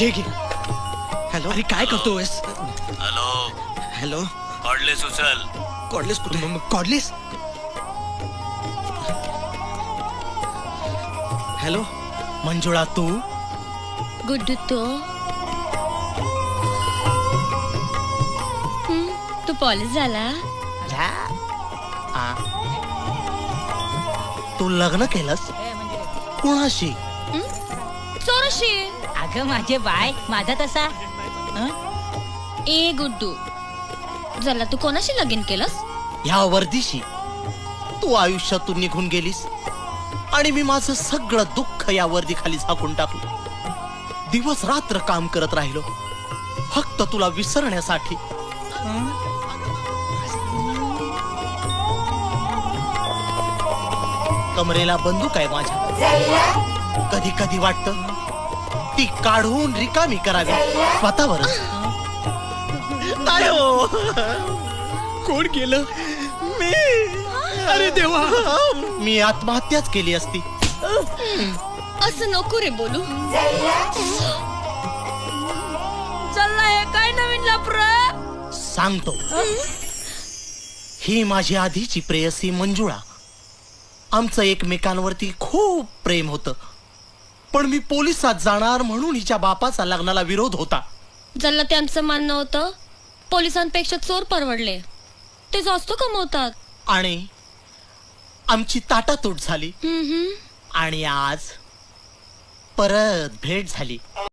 घे घे. हॅलो. अरे काय करतोयस? हॅलो. हॅलो. कॉर्डलेस उचल. कॉर्डलेस कुठे? कॉर्डलेस. हॅलो. मंजुळा तू? गुड्डू तो तू पॉलिश झाला? तू लग्न केलंस कुणाशी? चोरशी. अगं माझे बाय माझा तसा. ए गुड्डू, जला तू कोणाशी लगीन केलंस? ह्या वर्दीशी. तू आयुष्यातून निघून गेलीस आणि मी माझं सगळं दुःख या वर्दी खाली झाकून टाकलं. दिवस रात्र काम करत राहिलो फक्त तुला विसरण्यासाठी. कमरेला बंदूक आहे माझ्या. कधी कधी वाटतं ती काढून रिकामी करावी स्वतःवरच. नाही हो. कोण केलं? मी. अरे देवा, मी आत्महत्याच केली असती. असं नको रे बोलू. चला हे काय नवीन लफरं? सांगतो. ही माझी आधीची प्रेयसी मंजुळा. आमचं एकमेकांवरती खूप प्रेम होतं, पण मी पोलिसात जाणार म्हणून हिच्या बापाचा लग्नाला विरोध होता. जल्ला त्यांचं मानणं होतं पोलिसांपेक्षा चोर परवडले, ते जास्त कमवतात. आणि आमची ताटातूट झाली आणि आज परत भेट झाली.